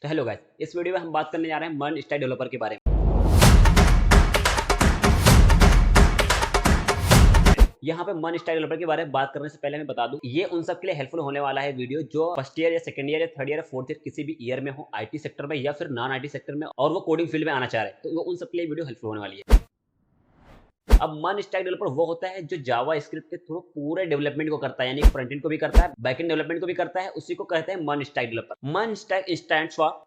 तो hello guys, इस video में हम बात करने जा रहे हैं मर्न स्टैक डेवलपर के बारे में। यहाँ पे मर्न स्टैक डेवलपर के बारे में बात करने से पहले मैं बता दूं, ये उन सब के लिए हेल्पफुल होने वाला है वीडियो जो फर्स्ट ईयर या सेकंड ईयर या थर्ड ईयर या फोर्थ ईयर किसी भी ईयर में हो, आईटी सेक्टर में या फिर नॉन आईटी सेक्टर में, और वो कोडिंग फील्ड में आना चाह रहे हैं, तो वो उन सब के लिए वीडियो हेल्पफुल होने वाली है। अब मर्न स्टैक डेवलपर वो होता है जो जावा स्क्रिप्ट के थ्रू पूरे डेवलपमेंट को करता है, यानी फ्रंट एंड को भी करता है, बैक एंड डेवलपमेंट को भी करता है। उसी को कहते हैं MERN stack developer. MERN stack stands for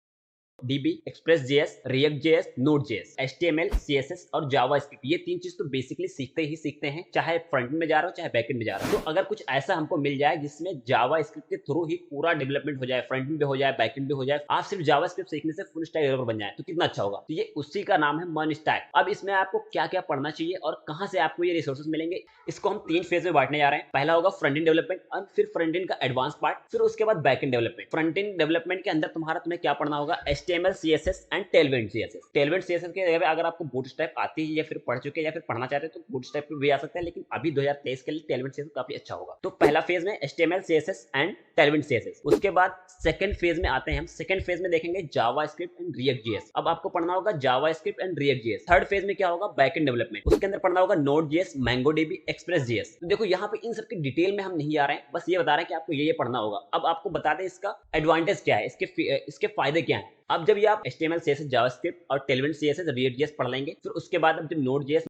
DB, Express.js, React.js, Node.js, HTML, CSS और जावास्क्रिप्ट। ये तीन चीज तो बेसिकली सीखते ही सीखते हैं, चाहे फ्रंट में जा रहा हो चाहे बैक एंड में जा रहा हो। तो अगर कुछ ऐसा हमको मिल जाए जिसमें जावास्क्रिप्ट के थ्रू ही पूरा डेवलपमेंट हो जाए, फ्रंट एंड पे हो जाए, बैक एंड पे हो जाए, आप सिर्फ जावास्क्रिप्ट सीखने से फुल स्टैक डेवलपर बन जाए, तो कितना अच्छा होगा। तो ये उसी का नाम है मर्न स्टैक। अब इसमें आपको क्या क्या पढ़ना चाहिए और कहां से आपको ये रिसोर्सेज मिलेंगे, इसको हम तीन फेज में बांटने जा रहे हैं। पहला होगा फ्रंट एंड डेवलपमेंट, और फिर फ्रंट एंड का एडवांस पार्ट, फिर उसके बाद back and development. Front end development के अंदर तुम्हें क्या पढ़ना होगा, HTML, CSS and Tailwind CSS। Tailwind CSS के जगह पे अगर आपको बूटस्ट्रैप आती है या फिर पढ़ चुके या फिर पढ़ना चाहते हैं तो बूटस्ट्रैप पे भी आ सकता है, लेकिन अभी 2023 के लिए टेलविंड CSS काफी अच्छा होगा। तो पहला फेज में HTML, CSS and Tailwind CSS। उसके बाद सेकंड फेज में आते हैं हम। सेकंड फेज में देखेंगे जावास्क्रिप्ट एंड React.js। अब आपको पढ़ना होगा JavaScript and React.js। Third phase में क्या होगा, बैक एंड डेवलपमेंट। उसके अंदर पढ़ना होगा Node.js, MongoDB, Express.js। तो देखो यहाँ पे इन सब की डिटेल में हम नहीं आ रहे हैं, बस ये बता रहे हैं कि आपको ये पढ़ना होगा। अब आपको बता दें इसका एडवांटेज क्या है, इसके फायदे क्या है। अब जब ये आप HTML, CSS, जावास्क्रिप्ट और टेलविंड CSS, React.js पढ़ लेंगे, फिर उसके बाद अब जब Node.js,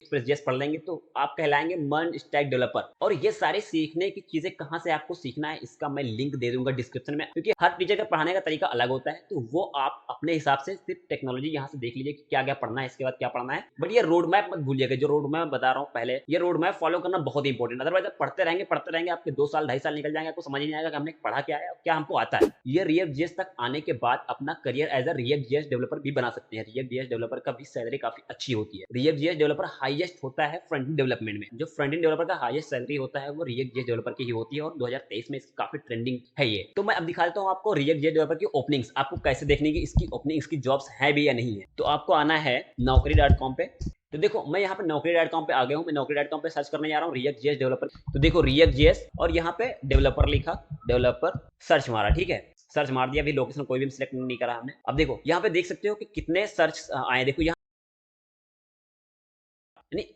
Express.js पढ़ लेंगे, तो आप कहलाएंगे मर्न स्टैक डेवलपर। और ये सारे सीखने की चीजें कहां से आपको सीखना है, इसका मैं लिंक दे दूंगा डिस्क्रिप्शन में, क्योंकि हर टीचर का पढ़ाने का तरीका अलग होता है। तो वो आप अपने हिसाब से सिर्फ टेक्नोलॉजी यहाँ से देख लीजिए कि क्या क्या पढ़ना है, इसके बाद क्या पढ़ना है। बट ये रोड मैप मत भूलिएगा, जो रोड मैप बता रहा हूँ पहले, ये रोड मैप फॉलो करना बहुत इंपॉर्टेंट। अदरवाइज आप पढ़ते रहेंगे आपके 2 साल 2.5 साल निकल जाएंगे, आपको समझ ही नहीं आएगा कि हमने पढ़ा क्या है और क्या हमको आता है। ये React.js तक आने के बाद अपना career as a React.js developer भी बना सकते हैं। React.js डेवलपर का भी सैलरी काफी अच्छी होती है। React.js डेवलपर हाईएस्ट होता है फ्रंट एंड डेवलपमेंट में। जो फ्रंट एंड डेवलपर का हाईएस्ट सैलरी होता है वो React.js डेवलपर की ही होती है, और 2023 में इसकी काफी ट्रेंडिंग है ये। तो मैं अब दिखा देता हूँ आपको React.js डेवलपर की ओपनिंग्स, आपको कैसे देखने की इसकी ओपनिंग, इसकी जॉब्स है भी या नहीं है। तो आपको आना है naukri.com पे। तो देखो मैं यहाँ पे naukri.com पे आ गया हूँ। मैं naukri.com पे सर्च करने जा रहा हूँ React.js डेवलपर। तो देखो React.js और यहाँ पे डेवलपर लिखा, डेवलपर सर्च मारा, ठीक है, सर्च मार दिया। अभी लोकेशन कोई भी सिलेक्ट नहीं करा हमने। अब देखो यहाँ पे देख सकते हो कि कितने सर्च आए। देखो यहाँ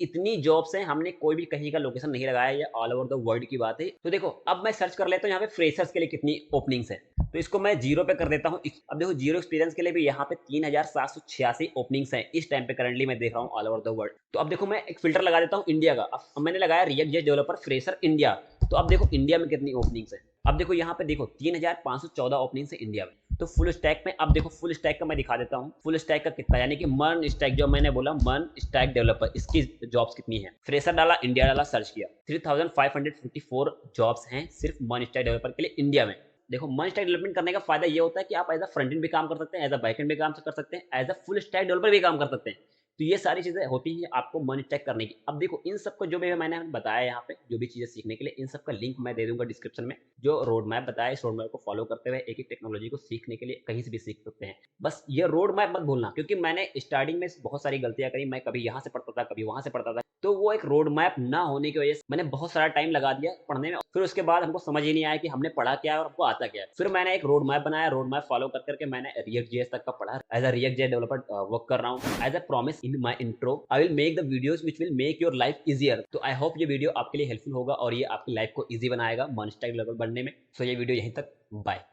इतनी जॉब्स हैं, हमने कोई भी कहीं का लोकेशन नहीं लगाया, ये ऑल ओवर द वर्ल्ड की बात है। तो देखो अब मैं सर्च कर लेता हूँ यहाँ पे फ्रेशर्स के लिए कितनी ओपनिंग्स है। तो इसको मैं 0 पे कर देता हूँ। अब देखो जीरो एक्सपीरियंस के लिए भी यहाँ पे 3786 ओपनिंग्स हैं इस टाइम पे, करंटली मैं देख रहा हूँ ऑल ओवर द वर्ल्ड। तो अब देखो मैं एक फिल्टर लगा देता हूँ इंडिया का। अब मैंने लगाया React.js डेवलपर फ्रेशर इंडिया। तो अब देखो इंडिया में कितनी ओपनिंग्स है। अब देखो यहाँ पे देखो 3514 ओपनिंग्स है इंडिया में। तो फुल स्टैक में अब देखो फुल स्टैक का मैं दिखा देता हूँ, फुल स्टैक का कितना, यानी कि मर्न स्टैक जो मैंने बोला मर्न स्टैक डेवलपर, इसकी जॉब्स कितनी है। फ्रेशर डाला, इंडिया डाला, सर्च किया, 3554 जॉब्स हैं सिर्फ मर्न स्टैक डेवलपर के लिए इंडिया में। देखो मर्न स्टैक डेवलपमेंट करने का फायदा ये होता है कि आप एज अ फ्रंट एंड भी काम कर सकते हैं, एज अ बैक एंड भी काम कर सकते हैं, as a full stack developer भी काम कर सकते हैं। तो ये सारी चीजें होती हैं आपको मर्न स्टैक करने की। अब देखो इन सबको जो भी मैंने बताया यहाँ पे, जो भी चीजें सीखने के लिए, इन सब का लिंक मैं दे दूंगा डिस्क्रिप्शन में। जो रोड मैप बताया, इस रोड मैप को फॉलो करते हुए एक एक टेक्नोलॉजी को सीखने के लिए कहीं से भी सीख सकते हैं। बस ये रोड मैप मत भूलना, क्योंकि मैंने स्टार्टिंग में बहुत सारी गलतियां करी। मैं कभी यहाँ से पढ़ता था, कभी वहां से पढ़ता था, तो वो एक रोड मैप ना होने की वजह से मैंने बहुत सारा टाइम लगा दिया पढ़ने में। फिर उसके बाद हमको समझ ही नहीं आया कि हमने पढ़ा क्या है और हमको आता क्या है। फिर मैंने एक रोड मैप बनाया, रोड मैप फॉलो कर करके मैंने React.js तक का पढ़ा। As a React.js developer work कर रहा हूँ। As a promise in my intro, I will make the videos which will make your life easier. तो आई होप ये वीडियो आपके लिए हेल्पफुल होगा और ये आपकी लाइफ को इजी बनाएगा मर्न स्टैक डेवलपर बनने में। सो ये वीडियो यहीं तक, बाय।